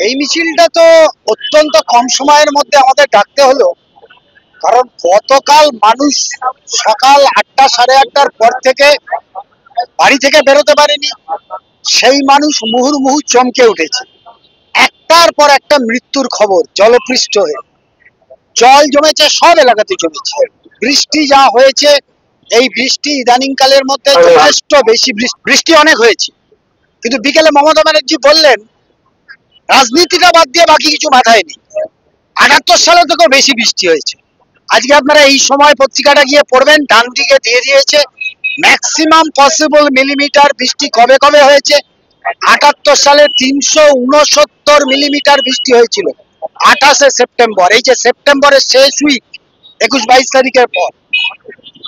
এই মিছিলটা তো অত্যন্ত কম সময়ের মধ্যে আমাদের ডাকতে হলো, কারণ গতকাল মানুষ সকাল 8টা সাড়ে 8টার পর থেকে বাড়ি থেকে বেরোতে পারেনি। সেই মানুষ মুহুর্মুহু চমকে উঠেছে। একটার পর একটা মৃত্যুর খবর জলপৃষ্ঠ হয়ে, জল জমেছে, সব এলাকাতে জমেছে। বৃষ্টি যা হয়েছে, এই বৃষ্টি ইদানিং কালের মধ্যে যথেষ্ট বেশি বৃষ্টি অনেক হয়েছে। কিন্তু বিকেলে মমতা ব্যানার্জি বললেন রাজনীতিটা বাদ দিয়ে বাকি কিছু মাথায় নেই, 78 সালে থেকেও বেশি বৃষ্টি হয়েছে। আজকে আপনারা এই সময় পত্রিকাটা গিয়ে পড়বেন, ডান দিকে দিয়ে দিয়েছে ম্যাক্সিমাম পসিবল মিলিমিটার বৃষ্টি কবে কবে হয়েছে। 78 সালে 369 মিলিমিটার বৃষ্টি হয়েছিল 28শে সেপ্টেম্বর। এই যে সেপ্টেম্বরের শেষ উইক, 21-22 তারিখের পর।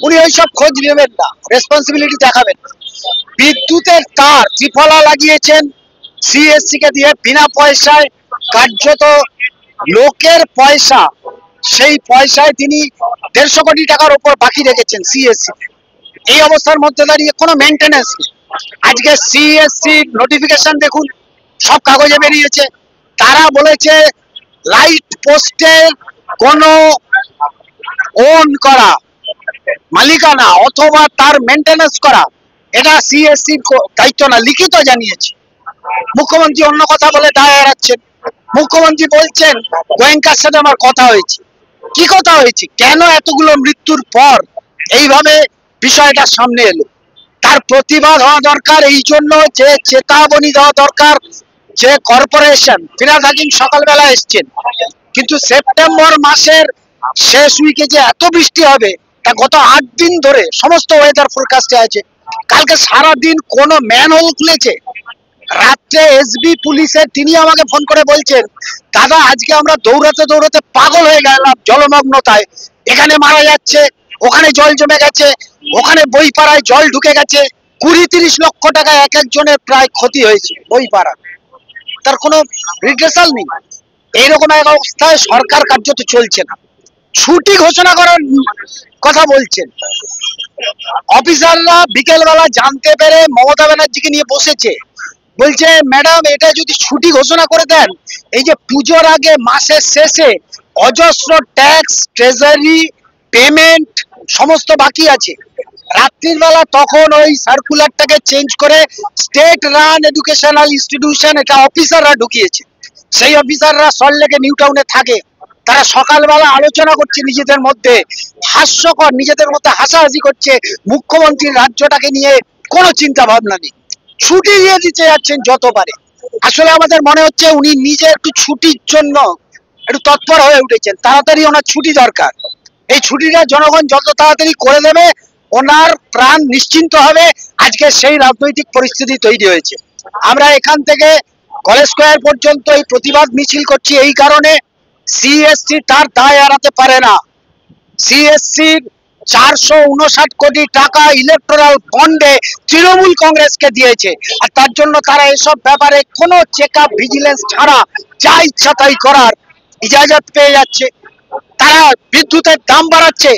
উনি ওইসব খোঁজ নেবেন না, রেসপন্সিবিলিটি দেখাবেন। বিদ্যুতের তার ত্রিফলা লাগিয়েছেন সিএসসি কে দিয়ে বিনা পয়সায়, কার্যত লোকের পয়সা, সেই পয়সায় তিনি 150 কোটি টাকার উপর বাকি রেখেছেন সিএসসি। এই অবস্থার মধ্যে দাঁড়িয়ে কোনো মেনটেন্যান্স নেই। আজকে সিএসসি নোটিফিকেশন দেখুন, সব কাগজে বেরিয়েছে। তারা বলেছে লাইট পোস্টে কোনো ওন করা, মালিকানা অথবা তার মেনটেন্যান্স করা, এটা সিএসসি দায়িত্ব না, লিখিত জানিয়েছে। মুখ্যমন্ত্রী অন্য কথা বলে দায় এড়াচ্ছেন। মুখ্যমন্ত্রী বলছেন গোয়েঙ্কার সাথে আমার কথা হয়েছে। কি কথা হয়েছে? কেন এতগুলো মৃত্যুর পর এইভাবে বিষয়টা সামনে এলো? তার প্রতিবাদ হওয়া দরকার। এই জন্য যে চেতাবনী দেওয়া দরকার, যে কর্পোরেশন, ফিরহাদ হাকিম সকালবেলা এসছেন, কিন্তু সেপ্টেম্বর মাসের শেষ উইকে যে এত বৃষ্টি হবে তা গত 8 দিন ধরে সমস্ত ওয়েদার ফোরকাস্টে আছে। কালকে সারা দিন কোনো ম্যানহোল খুলেছে। রাত্রে এসবি পুলিশের তিনি আমাকে ফোন করে বলছেন দাদা আজকে আমরা দৌড়াতে দৌড়াতে পাগল হয়ে গেলাম জলমগ্নতায়। এখানে মারা যাচ্ছে, ওখানে জল জমে গেছে, ওখানে বইপাড়ায় জল ঢুকে গেছে। 20-30 লক্ষ টাকা এক একজনের প্রায় ক্ষতি হয়েছে বইপাড়া। তার কোনো রিগ্রেসাল নেই। এইরকম এক অবস্থায় সরকার কার্যত চলছে না। ছুটি ঘোষণা করার কথা বলছেন। অফিসাররা বিকেলবেলা জানতে পেরে মমতা ব্যানার্জিকে নিয়ে বসেছে, বলছে ম্যাডাম এটা যদি ছুটি ঘোষণা করে দেন, এই যে পুজোর আগে মাসের শেষে অজস্র ট্যাক্স, ট্রেজারি, পেমেন্ট সমস্ত বাকি আছে। রাত্রির বেলা তখন ওই সার্কুলারটাকে চেঞ্জ করে স্টেট রান এডুকেশনাল ইনস্টিটিউশন, এটা অফিসাররা ঢুকিয়েছে। সেই অফিসাররা সল্টলেকে নিউ টাউনে থাকে। তারা সকালবেলা আলোচনা করছে নিজেদের মধ্যে, হাস্যকর, নিজেদের মধ্যে হাসাহাসি করছে। মুখ্যমন্ত্রীর রাজ্যটাকে নিয়ে কোনো চিন্তা ভাবনা নেই, ছুটি দিয়ে দিতে যাচ্ছেন যত পারে। আসলে আমাদের মনে হচ্ছে উনি নিজে একটু ছুটির জন্য একটু তৎপর হয়ে উঠেছেন। তাড়াতাড়ি ওনার ছুটি দরকার। এই ছুটিটা জনগণ যত তাড়াতাড়ি করে দেবে ওনার প্রাণ নিশ্চিন্ত হবে। আজকে সেই রাজনৈতিক পরিস্থিতি তৈরি হয়েছে। আমরা এখান থেকে কলেজ স্কোয়ার পর্যন্ত এই প্রতিবাদ মিছিল করছি এই কারণে, সিএসসি তার দায় এড়াতে পারে না। সিএসসির 459 কোটি টাকা ইলেকটোরাল বন্ডে তৃণমূল কংগ্রেসকে দিয়েছে, আর তার জন্য তারা এসব ব্যাপারে কোনো চেক আপ ভিজিলেন্স ছাড়া যা ইচ্ছা তাই করার ইজাজত পেয়ে যাচ্ছে। তারা বিদ্যুতের দাম বাড়াচ্ছে,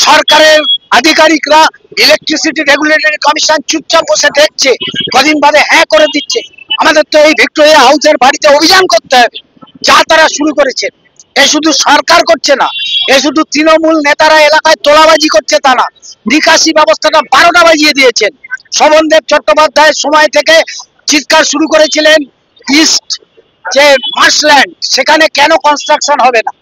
সরকারের আধিকারিকরা, ইলেকট্রিসিটি রেগুলেটরি কমিশন চুপচাপ বসে দেখছে, কদিন বাদে হ্যাঁ করে দিচ্ছে। আমাদের তো এই ভিক্টোরিয়া হাউসের বাড়িতে অভিযান করতে হবে, যা তারা শুরু করেছে। এ শুধু সরকার করছে না, এ শুধু তৃণমূল নেতারা এলাকায় তোলাবাজি করছে তা না, নিকাশি ব্যবস্থাটা 12টা বাজিয়ে দিয়েছেন। শোভনদেব চট্টোপাধ্যায়ের সময় থেকে চিৎকার শুরু করেছিলেন ইস্ট যে মার্শল্যান্ড, সেখানে কেন কনস্ট্রাকশন হবে না।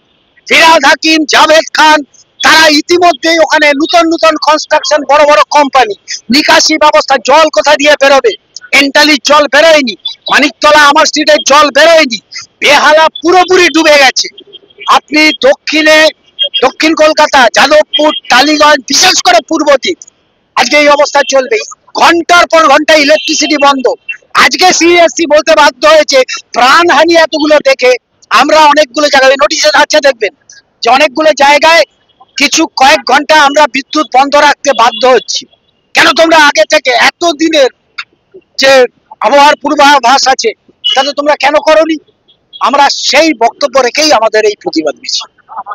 ফিরহাদ হাকিম, জাভেদ খান, তারা ইতিমধ্যেই ওখানে নতুন নতুন কনস্ট্রাকশন, বড় বড় কোম্পানি, নিকাশি ব্যবস্থা, জল কোথা দিয়ে বেরোবে? এন্টালির জল বেরোয়নি, মানিকতলা আমার স্ট্রিটের জল বেরোয়নি, বেহালা পুরোপুরি ডুবে গেছে। আপনি দক্ষিণ কলকাতা, যাদবপুর, টালিগঞ্জ, বিশেষ করে পূর্ব দিক, আজকে এই অবস্থা চলবে। ঘন্টার পর ঘন্টা ইলেকট্রিসিটি বন্ধ। আজকে সিএসসি বলতে বাধ্য হয়েছে প্রাণহানি এতগুলো দেখে। আমরা অনেকগুলো জায়গায় নোটিশে আছে, দেখবেন যে অনেকগুলো জায়গায় কিছু কয়েক ঘন্টা আমরা বিদ্যুৎ বন্ধ রাখতে বাধ্য হচ্ছি। কেন তোমরা আগে থেকে এত দিনের যে আবহাওয়ার পূর্বাভাস আছে তাতে তোমরা কেন করোনি? আমরা সেই বক্তব্য রেখেই আমাদের এই প্রতিবাদ মিছিল।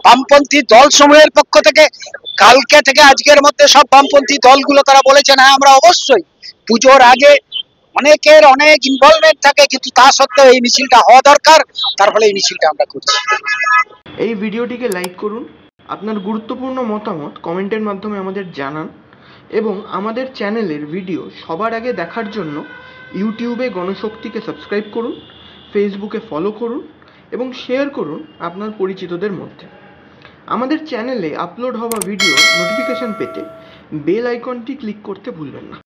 বামপন্থী দল সমূহের পক্ষ থেকে কালকে থেকে আজকের মধ্যে সব বামপন্থী দলগুলো তারা বলেছেন হ্যাঁ আমরা অবশ্যই পুজোর আগে অনেকের অনেক ইনভলভমেন্ট থাকে, কিন্তু তা সত্ত্বেও এই মিছিলটা হওয়া দরকার, তার ফলে এই মিছিলটা আমরা করছি। এই ভিডিওটিকে লাইক করুন, আপনার গুরুত্বপূর্ণ মতামত কমেন্টের মাধ্যমে আমাদের জানান এবং আমাদের চ্যানেলের ভিডিও সবার আগে দেখার জন্য ইউটিউবে গণশক্তিকে সাবস্ক্রাইব করুন, ফেসবুকে ফলো করুন এবং শেয়ার করুন আপনার পরিচিতদের মধ্যে। আমাদের চ্যানেলে আপলোড হওয়া ভিডিও নোটিফিকেশন পেতে বেল আইকনটি ক্লিক করতে ভুলবেন না।